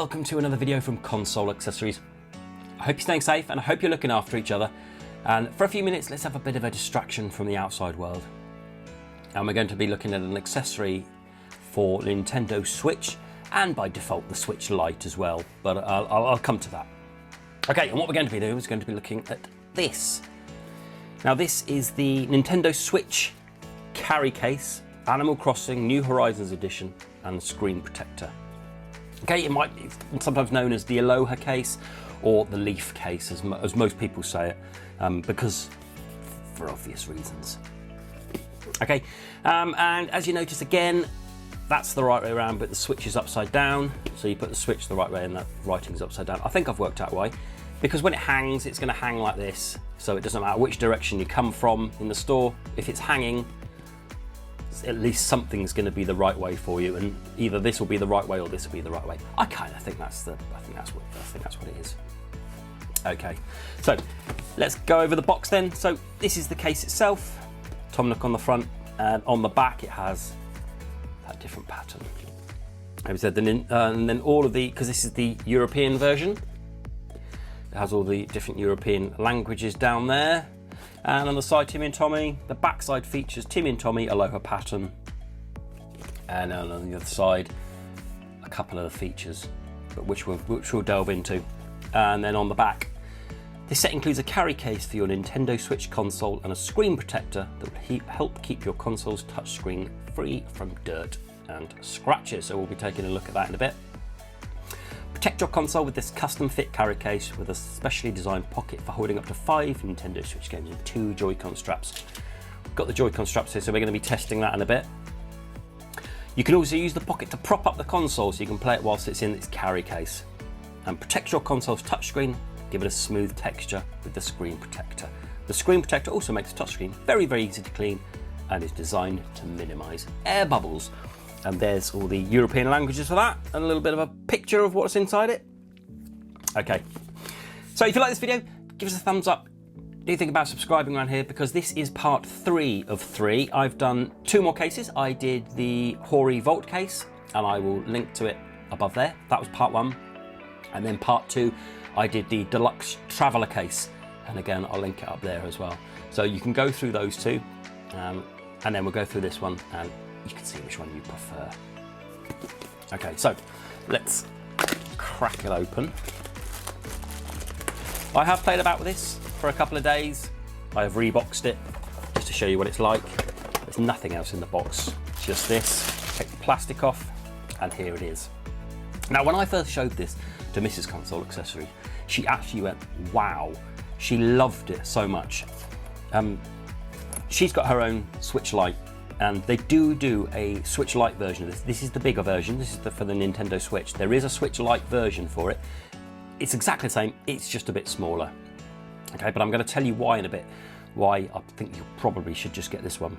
welcome to another video from Console Accessories. I hope you're staying safe and I hope you're looking after each other. And for a few minutes, let's have a bit of a distraction from the outside world. And we're going to be looking at an accessory for Nintendo Switch and by default the Switch Lite as well, but I'll come to that. Okay, and what we're going to be doing is going to be looking at this. Now this is the Nintendo Switch carry case, Animal Crossing New Horizons edition and screen protector. Okay, it might be sometimes known as the Aloha case or the Leaf case, as most people say it, because for obvious reasons. Okay, and as you notice again, that's the right way around, but the switch is upside down. So you put the switch the right way and that writing's upside down. I think I've worked out why. Because when it hangs, it's going to hang like this. So it doesn't matter which direction you come from in the store. If it's hanging, at least something's going to be the right way for you, and either this will be the right way or this will be the right way. I kind of think that's what it is. Okay, so let's go over the box then. So this is the case itself. Tom Nook on the front, and on the back it has that different pattern. As I said, and then all of the, because this is the European version, it has all the different European languages down there. And on the side, Timmy and Tommy. The back side features Timmy and Tommy Aloha pattern. And on the other side, a couple of the features, but which we'll delve into. And then on the back, this set includes a carry case for your Nintendo Switch console and a screen protector that will help keep your console's touchscreen free from dirt and scratches. So we'll be taking a look at that in a bit. Protect your console with this custom fit carry case with a specially designed pocket for holding up to 5 Nintendo Switch games and 2 Joy-Con straps. We've got the Joy-Con straps here, so we're going to be testing that in a bit. You can also use the pocket to prop up the console so you can play it whilst it's in its carry case. And protect your console's touchscreen, give it a smooth texture with the screen protector. The screen protector also makes the touchscreen very, very easy to clean and is designed to minimise air bubbles. And there's all the European languages for that, and a little bit of a picture of what's inside it. Okay, so if you like this video, give us a thumbs up. Do think about subscribing around here, because this is part 3 of 3. I've done 2 more cases. I did the Hori Vault case, and I will link to it above there. That was part 1. And then part 2, I did the Deluxe Traveler case, and again, I'll link it up there as well. So you can go through those 2, and then we'll go through this one, and you can see which one you prefer. Okay, so let's crack it open. I have played about with this for a couple of days. I have reboxed it just to show you what it's like. There's nothing else in the box, just this. Take the plastic off, and here it is. Now, when I first showed this to Mrs. Console Accessories, she actually went, wow. She loved it so much. She's got her own Switch Lite, and they do a Switch Lite version of this. This is the bigger version. This is for the Nintendo Switch. There is a Switch Lite version for it. It's exactly the same. It's just a bit smaller. Okay, but I'm going to tell you why in a bit. Why I think you probably should just get this one.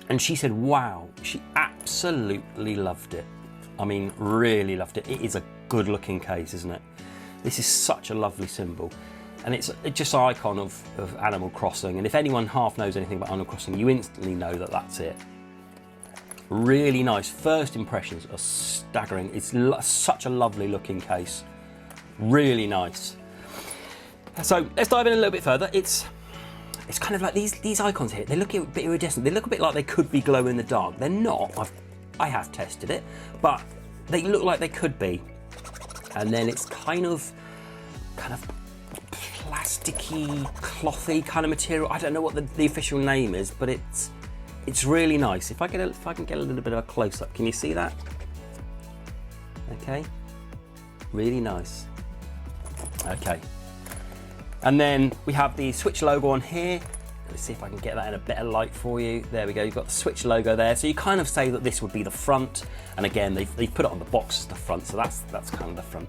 And she said, wow, she absolutely loved it. I mean, really loved it. It is a good looking case, isn't it? This is such a lovely symbol. And it's just an icon of Animal Crossing. And if anyone half knows anything about Animal Crossing, you instantly know that that's it. Really nice. First impressions are staggering. It's such a lovely looking case. Really nice. So let's dive in a little bit further. It's kind of like these icons here. They look a bit iridescent. They look a bit like they could be glow in the dark. They're not. I have tested it, but they look like they could be. And then it's kind of plasticky, clothy kind of material. I don't know what the official name is, but it's really nice. If I can get a little bit of a close up, can you see that? Okay, really nice. Okay, and then we have the Switch logo on here. Let's see if I can get that in a better light for you. There we go. You've got the Switch logo there. So you kind of say that this would be the front, and again they've put it on the box as the front, so that's kind of the front.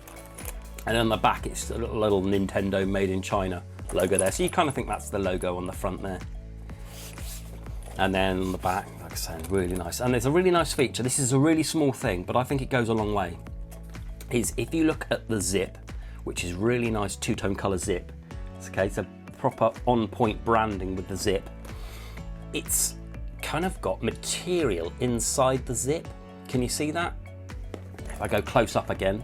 And on the back, it's a little Nintendo Made in China logo there. So you kind of think that's the logo on the front there. And then on the back, like I said, really nice. And there's a really nice feature. This is a really small thing, but I think it goes a long way. Is if you look at the zip, which is really nice 2-tone color zip. Okay, so proper on-point branding with the zip. It's kind of got material inside the zip. Can you see that? If I go close up again,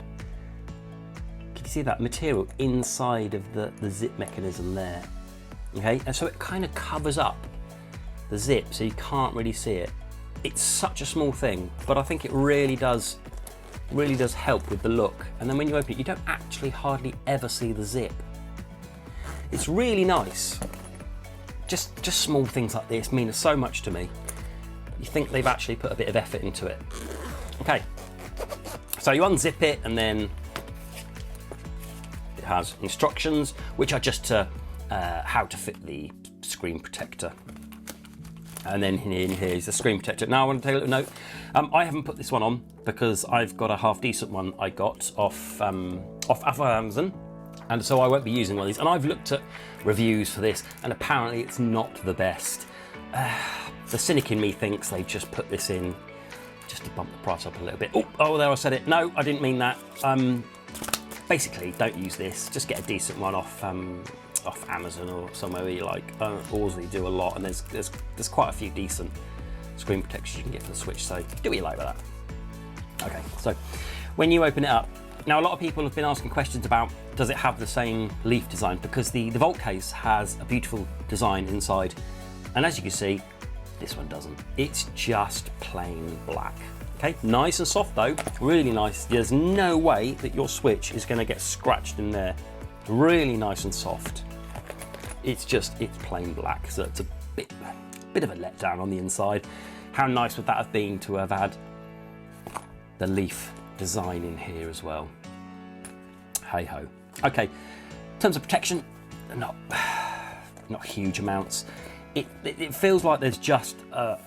see that material inside of the zip mechanism there. Okay, and so it kind of covers up the zip so you can't really see it. It's such a small thing, but I think it really does help with the look. And then when you open it, you don't actually hardly ever see the zip. It's really nice. Just small things like this mean so much to me. You think they've actually put a bit of effort into it. Okay, so you unzip it, and then it has instructions, which are just to how to fit the screen protector. And then in here is the screen protector. Now I want to take a little note. I haven't put this one on because I've got a half decent one I got off Amazon, and so I won't be using one of these. And I've looked at reviews for this, and apparently it's not the best. The cynic in me thinks they've just put this in just to bump the price up a little bit. Oh, there I said it. No, I didn't mean that. Basically, don't use this. Just get a decent one off Amazon or somewhere where you like. Aussie do a lot, and there's quite a few decent screen protectors you can get for the Switch. So do what you like with that. Okay, so when you open it up, now a lot of people have been asking questions about does it have the same leaf design, because the Vault case has a beautiful design inside, and as you can see, this one doesn't. It's just plain black. Okay, nice and soft though, really nice. There's no way that your Switch is going to get scratched in there. Really nice and soft. It's plain black, so it's a bit of a letdown on the inside. How nice would that have been to have had the leaf design in here as well? Hey ho. Okay, in terms of protection, not huge amounts. It feels like there's just a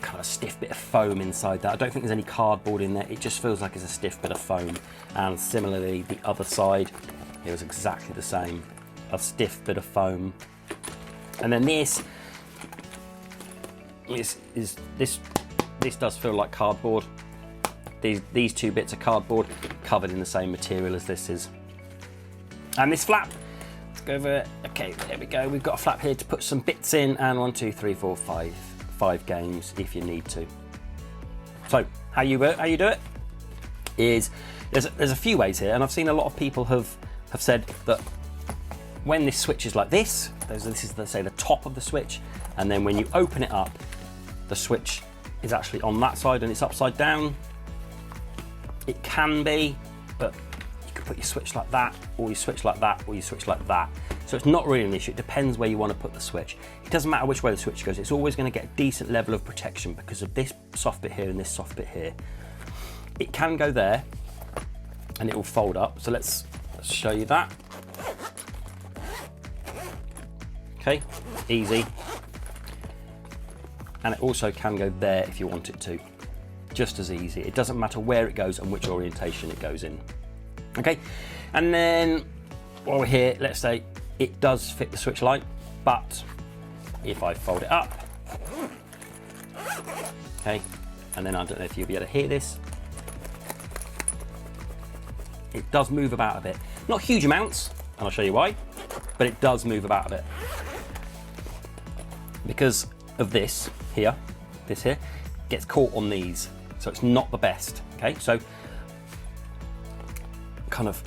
kind of stiff bit of foam inside that. I don't think there's any cardboard in there. It just feels like it's a stiff bit of foam. And similarly, the other side, it was exactly the same. A stiff bit of foam. And then this does feel like cardboard. These two bits of cardboard covered in the same material as this is. And this flap, let's go over it. Okay, there we go. We've got a flap here to put some bits in, and 1, 2, 3, 4, 5 games if you need to. So how you do it is there's a few ways here, and I've seen a lot of people have said that when this Switch is like this is, let's say, the top of the Switch, and then when you open it up, the Switch is actually on that side and it's upside down. It can be, but you could put your Switch like that, or your Switch like that, or your Switch like that. So it's not really an issue. It depends where you want to put the Switch. It doesn't matter which way the Switch goes. It's always going to get a decent level of protection because of this soft bit here and this soft bit here. It can go there, and it will fold up. So let's show you that. Okay, easy. And it also can go there if you want it to. Just as easy. It doesn't matter where it goes and which orientation it goes in. Okay, and then while we're here, let's say it does fit the Switch Lite, but if I fold it up, okay, and then I don't know if you'll be able to hear this, it does move about a bit. Not huge amounts, and I'll show you why, but it does move about a bit. Because of this here gets caught on these, so it's not the best. Okay, so kind of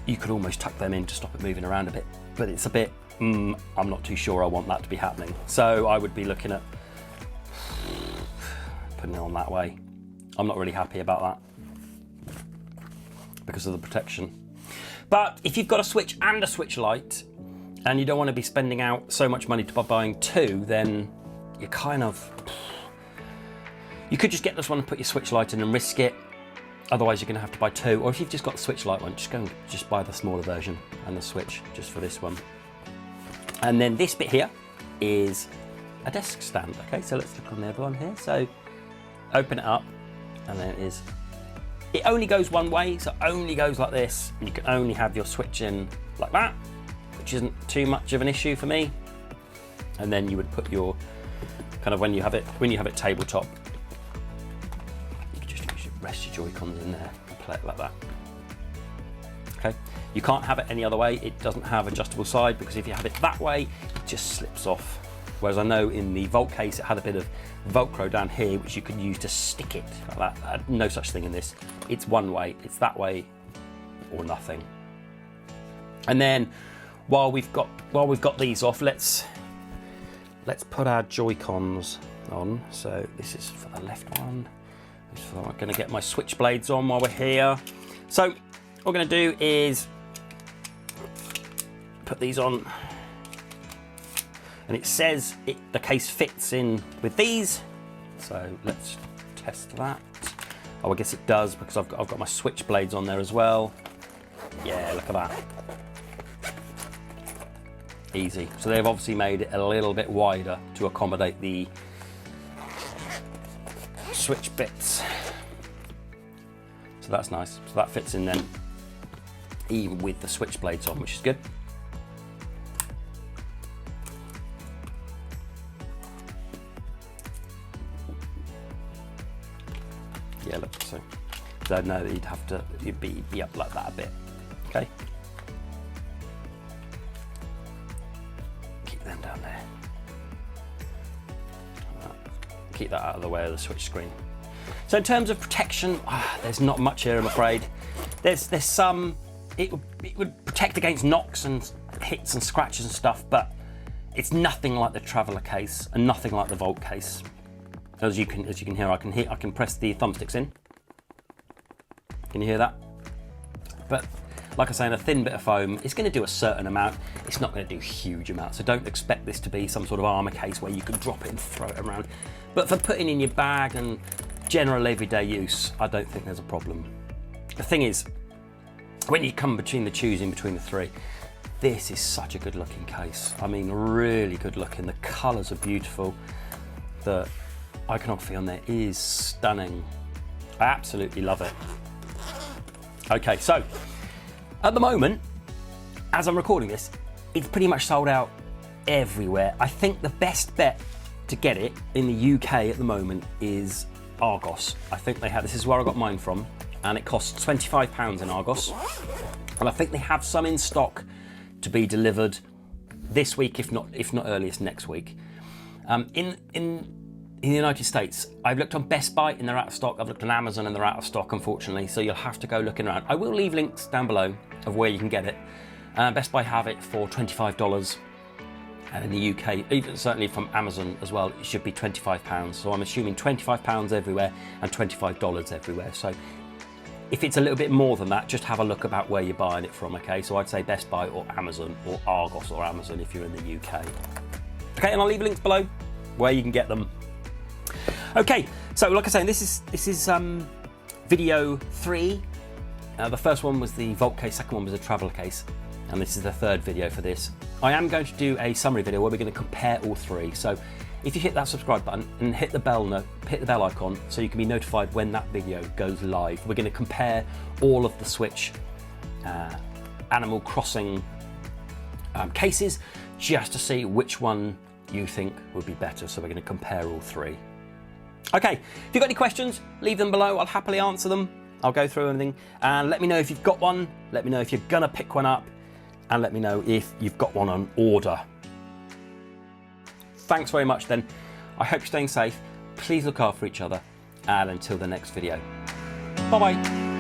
you could almost tuck them in to stop it moving around a bit, but it's a bit I'm not too sure I want that to be happening, so I would be looking at putting it on that way. I'm not really happy about that because of the protection. But if you've got a Switch and a Switch Lite and you don't want to be spending out so much money to buying two, then you you could just get this one and put your Switch Lite in and risk it. Otherwise you're going to have to buy two, or if you've just got the Switch Lite one, just go and just buy the smaller version and the Switch just for this one. And then this bit here is a desk stand. Okay, so let's look on the other one here. So open it up, and then it only goes one way, so it only goes like this, and you can only have your Switch in like that, which isn't too much of an issue for me. And then you would put your kind of when you have it tabletop, you can just rest your Joy-Cons in there and play it like that. Okay, you can't have it any other way. It doesn't have adjustable side, because if you have it that way, it just slips off. Whereas I know in the Vault case, it had a bit of Velcro down here, which you could use to stick it like that. No such thing in this. It's one way. It's that way, or nothing. And then while we've got these off, let's put our Joy-Cons on. So this is for the left one. I'm going to get my switchblades on while we're here. So what we're going to do is put these on, and it says the case fits in with these. So let's test that. Oh, I guess it does, because I've got my switchblades on there as well. Yeah, look at that. Easy. So they've obviously made it a little bit wider to accommodate the switch bits. So that's nice. So that fits in then, even with the switchblades on, which is good. Yeah, look, so I know that you'd be up like that a bit. Okay. Keep them down there. Keep that out of the way of the switch screen. So in terms of protection, there's not much here, I'm afraid. There's some. It would protect against knocks and hits and scratches and stuff, but it's nothing like the Traveller case and nothing like the Volt case. As you can hear, I can press the thumbsticks in. Can you hear that? But like I say, in a thin bit of foam, it's going to do a certain amount. It's not going to do huge amounts. So don't expect this to be some sort of armour case where you can drop it and throw it around. But for putting in your bag and general everyday use, I don't think there's a problem. The thing is, when you come choosing between the three, this is such a good looking case. I mean, really good looking. The colours are beautiful. The iconography on there is stunning. I absolutely love it. Okay, so at the moment, as I'm recording this, it's pretty much sold out everywhere. I think the best bet to get it in the UK at the moment is Argos. I think they have, this is where I got mine from, and it costs £25 in Argos. And I think they have some in stock to be delivered this week, if not earliest next week. In the United States, I've looked on Best Buy and they're out of stock. I've looked on Amazon and they're out of stock, unfortunately. So you'll have to go looking around. I will leave links down below of where you can get it. Best Buy have it for $25. And in the UK, even certainly from Amazon as well, it should be £25. So I'm assuming £25 everywhere and $25 everywhere. So if it's a little bit more than that, just have a look about where you're buying it from, okay? So I'd say Best Buy or Amazon, or Argos or Amazon if you're in the UK. Okay, and I'll leave links below where you can get them. Okay, so like I say, this is video 3. The first one was the Volt case, second one was a Traveller case, and this is the third video for this. I am going to do a summary video where we're going to compare all three. So if you hit that subscribe button and hit the bell icon so you can be notified when that video goes live. We're going to compare all of the Switch Animal Crossing cases just to see which one you think would be better. So we're going to compare all three. Okay, if you've got any questions, leave them below. I'll happily answer them. I'll go through everything, and let me know if you've got one. Let me know if you're gonna pick one up, and let me know if you've got one on order. Thanks very much then. I hope you're staying safe. Please look after each other, and until the next video. Bye bye.